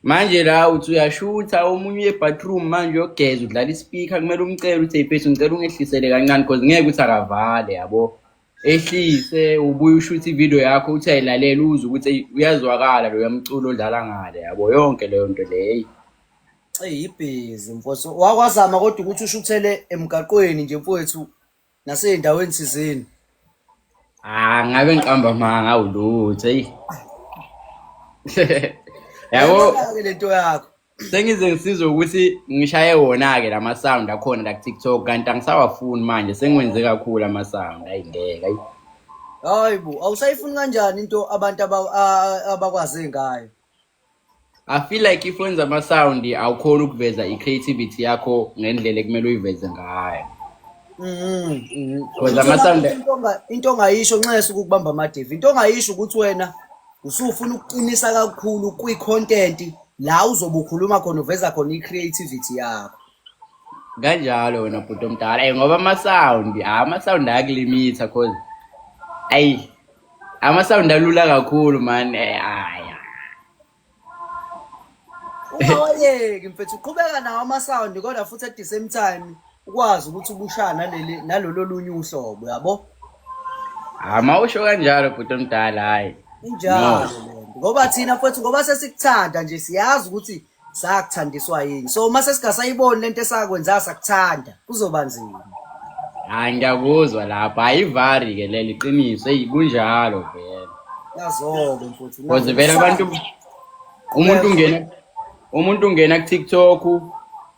manje la uthi uyashutha omunye ebathroom manje yogeza udlala ispeaker kumele umcela uthi hey ngicela ungehlisele kancane because ngeke uthi akavale yabo. Ehlise ubuye ushuthi ivideo yakho uthi ayilalela uze ukuthi uyazwakala lo yamculo odlala ngale yabo yonke leyo nto leyo. Ibhizi mfowethu wakwazama kodwa ukuthi ushuthele emgaqweni nje mfowethu naseyindaweni thizeni. Ngabe ngiqamba manga ulutho hey. Yabo lento yakho. Sengize ngisizwe ukuthi ngishaye wona ke lama sound akhona la ku TikTok kanti angisawafuni manje sengwenze kakhulu ama sound ayingeke ayi. Hayibo awusayifuni kanjani into abantu abakwazi ngayo? I feel like if wenza ama sound awukhona ukuveza I creativity yakho ngendlela ekumele uyiveze ngayo. Because ama-sound into ongayisho nxese ukubamba amadevi into ongayisho ukuthi wena usufuna ukuqinisa kakhulu kwi-content la uzobe ukhuluma khona uveza khona i-creativity yakho kanjalo wena bhuti omdala ngoba ama-sound ayakulimitha cause ama-sound alula kakhulu man ungawayeki mfethu uqhubeka nawo ama-sound kodwa futhi at the same time ukwazi ukuthi ubushana nalolo lunye uhlobo yabo mawusho kanjalo bhuti omdala hayi injalo lento ngoba thina mfethu ngoba sesikuthanda nje siyazi ukuthi sakuthandiswa yini so uma sesingasayiboni lento esakwenza sakuthanda kuzoba nzima ngiyakuzwa lapha ayivari-ke lelo iqiniso kunjalo vele yazobe mfethu because vele abantu umuntu ungena ku-TikTok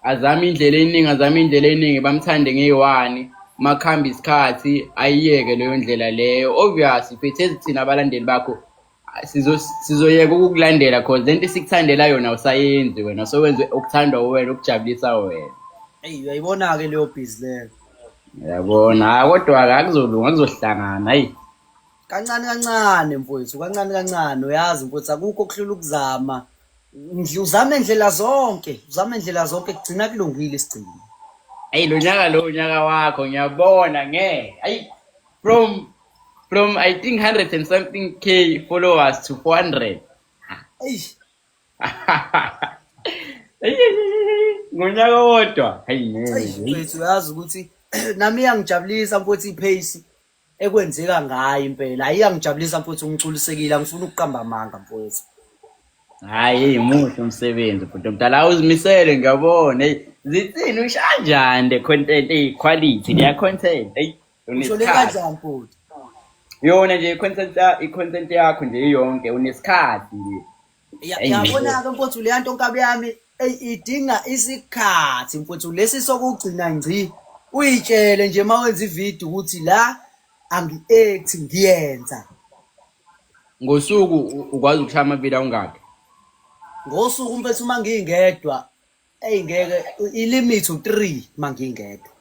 azama indlela eningi bamthande ngeyi-1 makuhamba isikhathi ayiyeke leyo ndlela leyo obviously fethezi thina abalandeli bakho sizoyeka ukukulandela cause lento sikuthandela yona usayenzi wena sowenze okuthandwa wena okujabulisa wena uyayibona-ke leyo bhizi leyo yabona kodwa-ke akuzolunga kuzohlangana hayi kancane mfowethu kancane uyazi mfowethu akukho okuhlula ukuzama uzame ndlela zonke kugcina kulungile isigcino lo nyaka wakho ngiyabona hayi from I think 100 and something K followers to 400 ngonyaka wodwa mfowethu uyazi ukuthi nami iyangijabulisa mfowethu ipace ekwenzeka ngayo impela iyangijabulisa mfowethu ungiculisekile angifuni ukuqamba amanga mfowethu hayi muhle umsebenzi bhuti omdala uzimisele ngiyabona zithini ushanjani the content quality le content ushole kanjani mfowethu yona nje i-content yakho nje yonke unesikhathi nje yabona-ke mfowethu leya nto nkabi yami idinga isikhathi mfowethu lesi sokugcina ngci uyitshele nje uma wenza ividiyo ukuthi la angi-act ngiyenza ngosuku ukwazi ukushaya amavidiyo ungakhi ngosuku mfethu uma ngingedwa ngeke ilimit u3 uma ngingedwa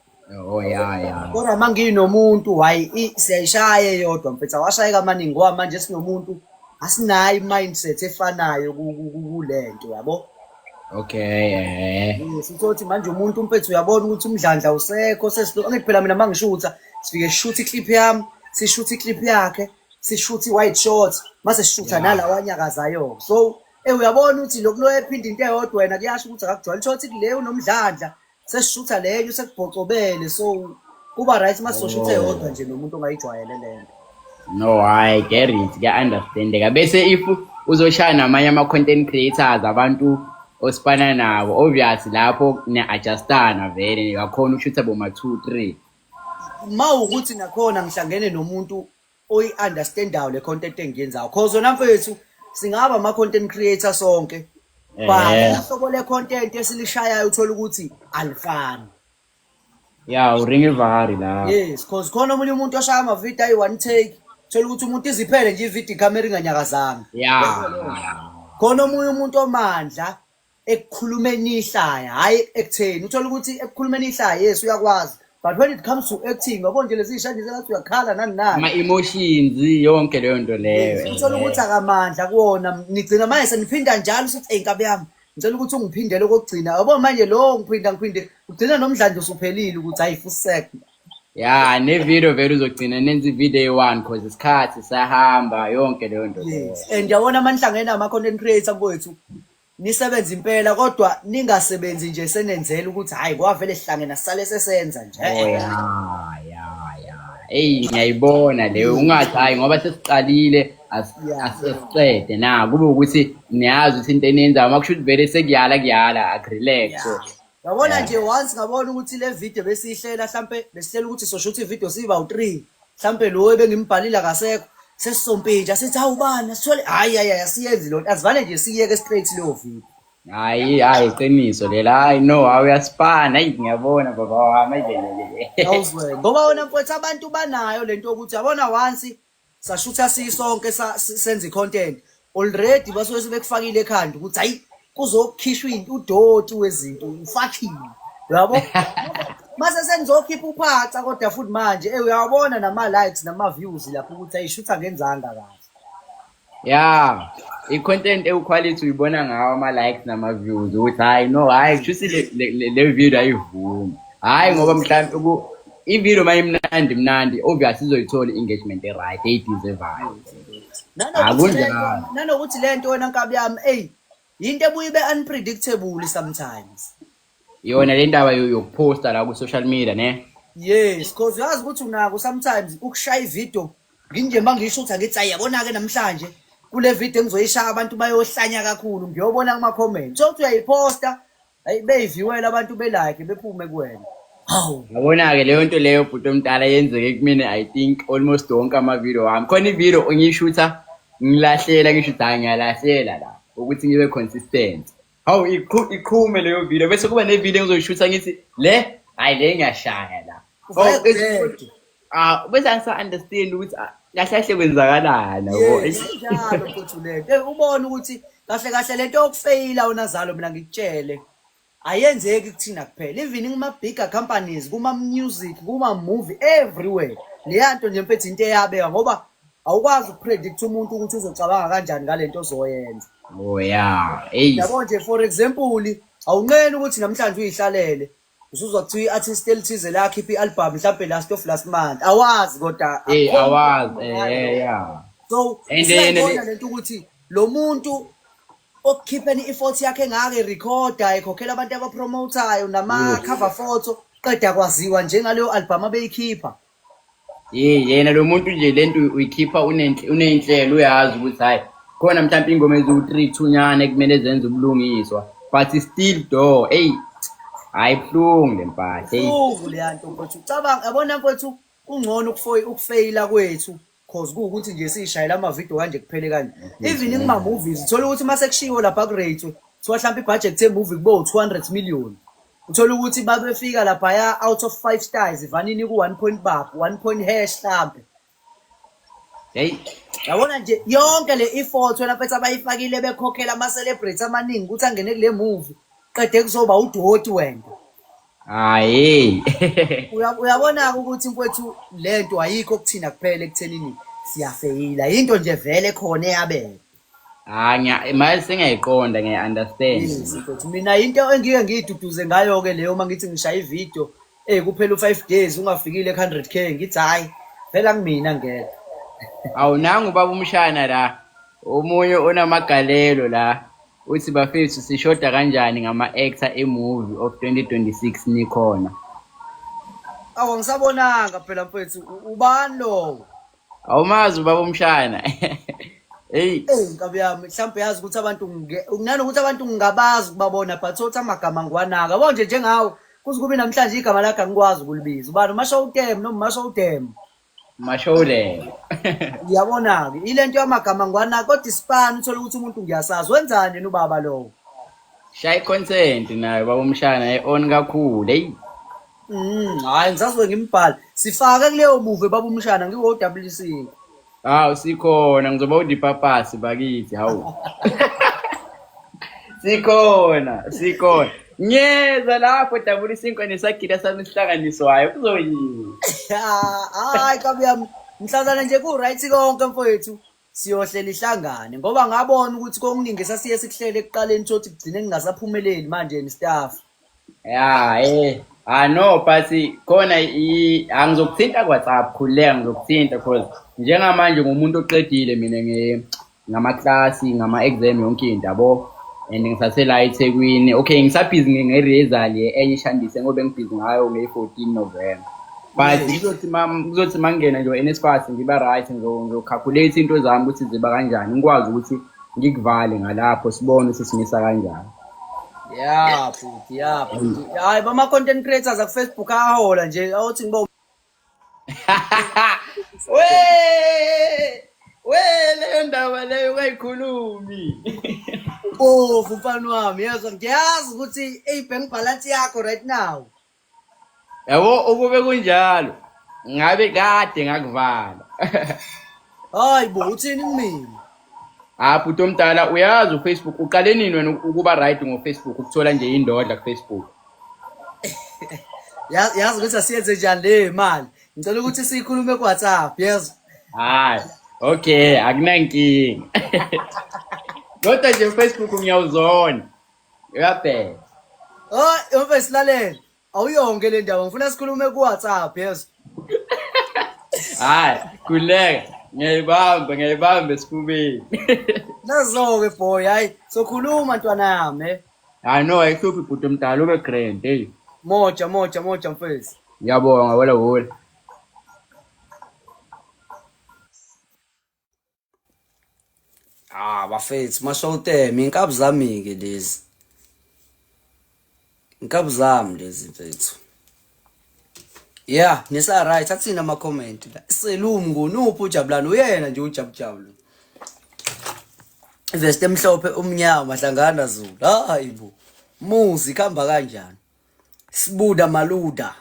kodwa uma nginomuntu hayi siyayishaya yodwa mfethu awashayeka amaningi ngoba manje sinomuntu asinayo i-mindset efanayo kulento yabo sithothi manje umuntu mfethu uyabona ukuthi umdlandla usekho angithi phela mina mangishutha sifike sishutha iclip yami sishutha iclip yakhe sishutha i-white short mase sishutha nalawa nyakazayo so uyabona ukuthi lokhu loyephinda into eyodwa wena kuyasho ukuthi akakujwayele shothi kuleyo unomdlandla sesishutha leyo sekubhocobele so kuba right masoshutha eyodwa nje nomuntu ongayijwayele lento no I get it kuya-understandeka bese if uzoshaya namanye ama-content creators abantu osifana nabo obviously lapho ne-adjustana vele ngakhona ushutha boma 2-3 ma ukuthi nakhona ngihlangene nomuntu oyi-understandayo le content engiyenzayo cause wona mfethu singaba ama-content creator sonke but uhlobo le-content esilishayayo uthola ukuthi alifani uringa ivari la yes cause khona omunye umuntu oshaya amavidiyo ayi-1 take thola ukuthi umuntu iziphele nje ividiyo ikhamera inganyakazanga khona omunye umuntu omandla ekukhulumeni ihlaya hayi ekutheni uthola ukuthi ekukhulumeni ihlaya yes uyakwazi but when it comes to acting yabo nje lezi shanje zelathi uyakhala nani ama-emotions yonke leyo nto leyo uthola ukuthi akamandla kuwona nigcina manje seniphinda njalo sithi nkabi yami ngicela ukuthi ungiphindele okugcina yabo manje lo ngiphinde ugcina nomdlandla usuphelile ukuthi hayi fusek nevideo vele uzogcina nenza ivideo eyi-1 cause isikhathi sahamba yonke leyo nto and yabona manihlangene ama-content creator kwethu nisebenza impela kodwa ningasebenzi nje senenzela ukuthi hayi kwavele sihlangena sisale sesenza nje ngiyayibona leyo ungathi hayi ngoba sesiqalile asesiqede kube ukuthi niyazi ukuthi into enenzayo makusho ukuthi vele sekuyala akurelax yabona nje once ngabona ukuthi le video besiyihlela mhlampe besihlela ukuthi soshutha ivideo siba u3 mhlampe lo ebengimbhalile akasekho sesisompintsha sithi awubani sithole hayi asiyenzi lonto asivale nje siyeke straight leyo video hayi iqiniso lela no awuyasipana ngiyabona baba wami awuzwe ngoba wona mfowethu abantu banayo lento ukuthi yabona once sashutha sisonke senza i-content already basuke sebekufakile ekhanda ukuthi hayi kuzokhishwa udoti wezinto ufakile yabo mase senizokhipha uphaca kodwa futhi manje uyawabona nama-likes nama-views lapho ukuthi ayishutha ngenzanga kahle. ya i-content equality uyibona ngawo ama-likes nama-views ukuthi hayi no hayi kushuthi le video ayivumi hayi ngoba mhlawumbe i-video uma imnandi obviously izoyithola i-engagement e-right eyideservayo. Nanokuthi le nto wena nkabi yami yinto ebuye ibe-unpredictable sometimes yona le ndaba yokuphosta la ku-social media ne. Yes, because uyazi ukuthi unako sometimes ukushaya ivideo nginje mangiyishutha ngithi ayabona-ke namhlanje kule video engizoyishaya abantu bayohlanya kakhulu ngiyobona kuma-comment so uthi uyayiposta beyiviwela abantu belike bephume kuwena. Hawu yabona-ke leyo nto leyo bhuti omdala yenzeke kumina I think almost wonke ama-video wami khona i-video ngiyishutha ngilahlela ngisho ukuthi hayi ngiyalahlela la ukuthi ngibe consistent. Hawu iqhume leyo video bese kuba ne-video engizoyishutha ngithi le hayi le ngiyashaya la bese angisa-understand ukuthi kahle kahle kwenzakalani njalo mfuthu lento ubone ukuthi kahle kahle lento yokufeyila unazalo mina ngikutshele ayenzeki kuthina kuphela even kuma-bigger companies kuma-music kuma-movie everywhere leya nto nje mfethu into eyabeka ngoba awukwazi ukupredict umuntu ukuthi uzocabanga kanjani ngale nto ozoyenza. Yabo nje for example awunqeni ukuthi namhlanje uyihlalele usuzwa kuthiwa i-artist elithize la khipha i-album mhlawumbe last of last month awazi kodwa awazi so siyabona lento ukuthi lo muntu okukhipheni i-effort yakhe ngake recorda ekhokhela abantu abapromotayo nama-cover photo qeda kwaziwa njengaleyo album abeyikhipha. Yena lo muntu nje lento uyikhipha unenhlelo uyazi ukuthi hayi khona mhlawumbe ingoma eziwu-3 thunyana ekumele zenze ubulungiswa but still do hayi buhlungu le mpahla buhlungu leya nto mfethu ucabanga yabona mfethu kungcono ukufeyila kwethu cause kuwukuthi nje siyishayela amavidiyo kanje kuphele kanje even kuma-movies uthola ukuthi uma sekushiwo lapha kurate kuthiwa mhlawumbe ibhajethi ye-movie kube u-200 million uthola ukuthi babefika laphaya out of 5 stars ivanini ku-1 point bap 1 point hash mhlawumbe yabona nje yonke le effort wena mfethu abayifakile bekhokhela ama-celebrity amaningi ukuthi angene kule movie qede kuzoba udoti wena. Hayi uyabona-ke ukuthi mfethu le nto ayikho kuthina kuphela ekuthenini siyafeyila into nje vele khona eyabela. Manje sengiyayiqonda ngiya-understand. Yes mfethu mina into engike ngiyiduduze ngayo-ke leyo uma ngithi ngishaya ividiyo kuphela u5 days ungafikile 100k ngithi hhayi phela ngimina ngeke. Awu nangu ubaba umshana la omunye onamagalelo la uthi bafethu sishoda kanjani ngama-actor e-movie of 2026 nikhona. Awu ngisabonanga phela mfethu ubani lowo? Awumazi ubaba umshana. Nkabi yami mhlawumbe yazi ukuthi abantu nanokuthi abantu ngingabazi ukubabona but othi amagama ngiwanaka yabo nje njengawe kuze kube namhlanje igama lakhe angikwazi ukulibiza ubani uMashowdem noma uMashowdem. Mashowdem. Ngiyabona-ke ile nto yamagama ngiwanaka kodwa isipani uthole ukuthi umuntu ngiyasazi wenzani yena ubaba lowo? Shaya i-content nayo baba umshana on kakhulu Hayi ngisazwe ngimbhale sifake kuleyo movie baba umshana ngiwo-WC. Hawu sikhona ngizoba udipapasi bakithi hawu. Sikhona ngiyeza lapho WC nesagila sami sihlanganiswayo kuzoyini. Hayi kabi yami mhlazana nje ku-right konke mfowethu siyohlela ihlangane ngoba ngabona ukuthi kokuningi sasiye sikuhlele ekuqaleni thothi kugcine kungasaphumeleli manje staff. No but khona angizokuthinta ku-WhatsApp khululeka ngizokuthinta because njengamanje ngumuntu oqedile mina ngamaklasi ngama-exam yonke into yabo and ngisasela eThekwini okay ngisabhizi nge-result enye ishandise ngoba engibhizi ngayo nge-14 November but kuzothi mangena nje eNSFAS ngiba right ngizocalculate into zami ukuthi ziba kanjani ngikwazi ukuthi ngikuvale ngalapho sibone ukuthi simisa kanjani. Futhi hayi bama-content creators aku-Facebook ayahola nje awuthi ngiba leyo ndaba leyo ungayikhulumi. Mpofu mfana wami yezwa ngiyazi ukuthi i-bank balance yakho right now. Yabo ukube kunjalo ngabe kade ngakuvala. Hayi bo uthini kumina? Bhuti omdala uyazi uFacebook uqale nini wena ukuba right ngoFacebook ukuthola nje indodla kuFacebook? Yazi ukuthi asiyenze njani le mali. Ngicela ukuthi siyikhulume ku WhatsApp, yes. Hayi. Okay, akunankinga. Kodwa nje Facebook ngiyawuzona. Uyabheka. Oh, mfethu lalela. Awuyonke le ndaba. Ngifuna sikhulume ku WhatsApp, yes. Hayi, kuleka. Ngiyayibamba esifubeni. Nazo-ke boy, hayi. Sokhuluma ntwana yami. Hayi no, ayihluphi bhuti omdala ube grand, hey. Moja mfethu. Ngiyabonga wola. Bafethu, mashowuteme, inkabi zami-ke lezi. Inkabi zami lezi mfethu. Yeah, nisa right, athina ama-comment la. Selumngu, nuphi uJabulani? Uyena nje uJabulani. Vest emhlophe umnyama mahlangana Zulu. Hayi bo. Muzi khamba kanjani? Sibuda maluda.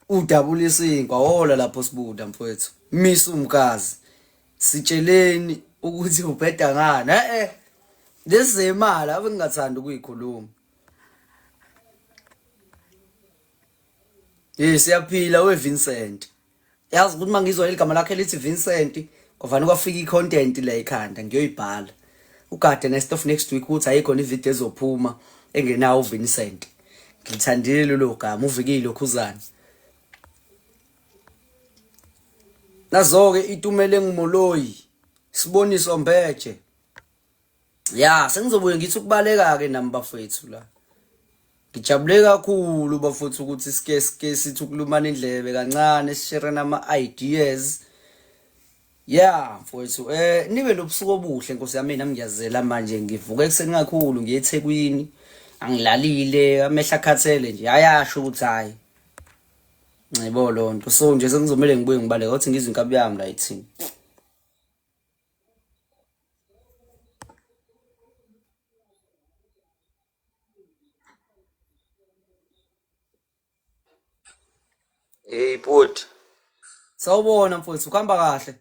Udabula isinkwa wola lapho sibuda mfowethu. Misa umkazi. Sitsheleni ukuthi ubheda ngani. Lezemali abengingathanda ukuyikhuluma. Siyaphila Vincent. Yazi ukuthi mangizwa igama lakhe lithi Vincent, kufanele kwafika icontent la ekhanda ngiyoyibhala. Ugade nestuff next week uthi ayikho ivideo ezophuma engenawo Vincent. Ngithandile lo gama uvikile okhuzana. Nazo-ke itumele ngimoloyi. Siboniso Mbeje. Ya, sengizobuye ngithi ukubaleka-ke nami bafethu la. Ngijabule kakhulu bafuthu ukuthi sike sithi ukulumana indlebe kancane sishare nama-ideas. Yeah, mfowethu nibe nobusuku obuhle Nkosi yami nami ngiyazela manje ngivuka ekuseni kakhulu ngiye eThekwini angilalile amehla akhathele nje ayasho ukuthi hayi ngibo lonto so nje sengizomela ngibuye ngibaleke ukuthi ngizwe inkabi yami la ithini. Hey bhuti, Sawubona mfowethu kuhamba kahle.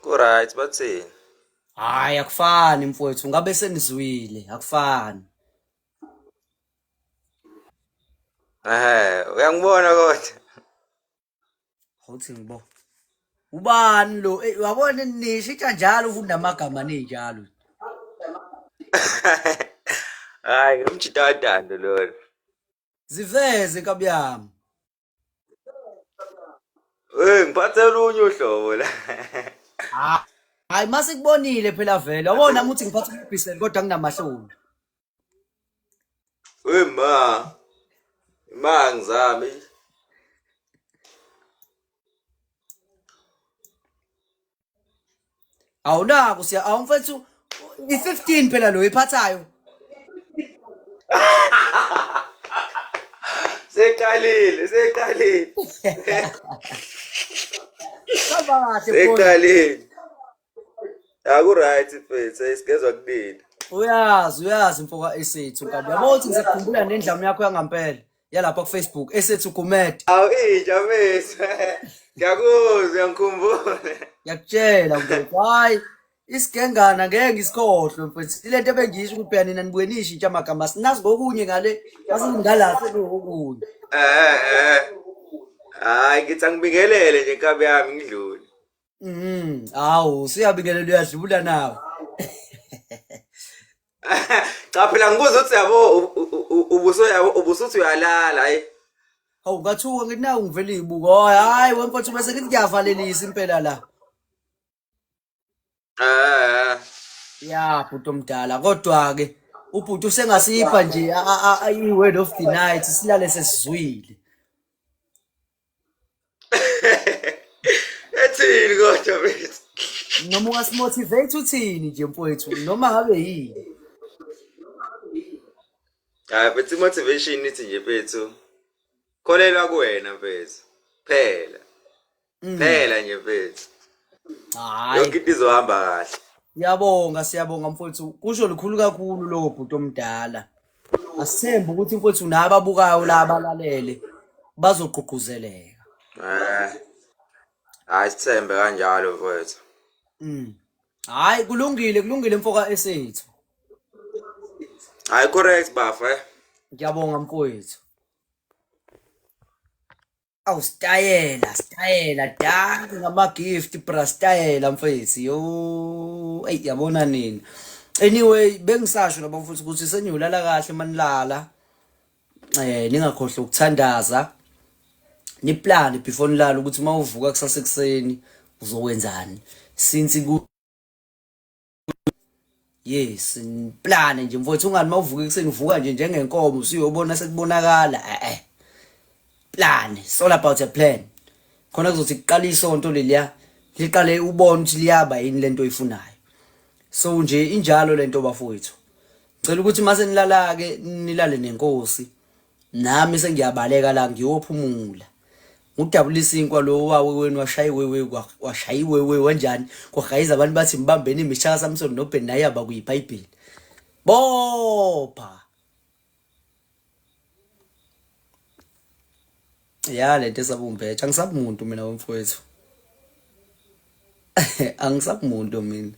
ku-right bathini? Hayi akufani mfowethu ngabe senizwile akufani. Uyangibona kodwa? Awuthi ngibo. Ubani lo? Wabona nisho njalo ukunamagama nenjalo. Hayi, ngumjita wadando lona. Ziveze inkabi yami. Ngiphathela unye uhlobo la. Hayi mase kubonile phela vele. Wabona ukuthi ngiphatha ubhiseli kodwa nginamahloni. Ma ngizami. Awunako awumfethu i15 phela lo iphathayo. Seqalile. Saba kahle Seqalile. Aku-right mfethu, isigezwa kunini. Uyazi mfoka esethu nkabi. Yabo uthi ngisekukhumbula nendlamu yakho yangampela yalapha ku Facebook esethu kumede. Awu inja mfethu. Ngiyakuzwa ngikhumbula. Ngiyakutshela mfethu hayi isigengana ngeke ngisikhohlwe mfethu. Ilento ebengisho ukuthi phela nina nibuye nishintsha amagama sinazi ngokunye ngale masingalahle lokunye. Hayi ngithi angibingelele nje inkabi yami ngidlule. Awu siyabingelela uyadlula nawe. Cha phela ngibuza ukuthi yabo ubusuthi uyalala hayi. Hawu ngathuka ngithi nawe ngivele ibuko. Hayi wemfethu bese ngithi ngiyavalelisa impela la. Ya bhuti omdala kodwa ke ubhuti usengasipha nje i-word of the night silale sesizwile. Ethini kodwa mfethu? Noma ungasimotivate uthini nje mfowethu noma ngabe yini. Hayi mfethu motivation ithi nje mfethu. Kholelwa kuwena mfethu. Phela nje mfethu. Hayi. Yonke into izohamba kahle. Siyabonga mfowethu. Kusho likhulu kakhulu lo bhuti omdala. Asithembe ukuthi mfowethu nababukayo la abalalele bazogqugquzeleka. Hayi sithembe kanjalo mfowethu. Hayi kulungile mfoka esethu. Hayi correct bafa Ngiyabonga mfowethu. Awu stayela dani ngama-gift bra stayela mfethu yo eyi yabona nini. Anyway bengisasho laba mfuthu ukuthi seniyolala kahle manilala ningakhohlwa ukuthandaza niplane before nilala ukuthi mawuvuka kusasa ekseni uzokwenzani since yes niplane nje mfowethu ungani mawuvuka ekseni uvuka nje njengenkomo usiyobona sekubonakala plan. It's all about a plan. Khona kuzothi kuqala isonto leliya liqale ubone ukuthi liyaba yini lento oyifunayo. So nje injalo lento bafowethu. Ngicela ukuthi mase nilala ke nilale nenkosi. Nami sengiyabaleka la ngiyophumula. Ngudabulisa inkwa lo wawe wenu washayiwe kanjani kwahayiza abantu bathi mbambeni imishaka Samson noBenaya bakuyiBhayibheli. Bopha. Ya lento esabumbethe angisabumuntu mina wemfowethu angisabumuntu mina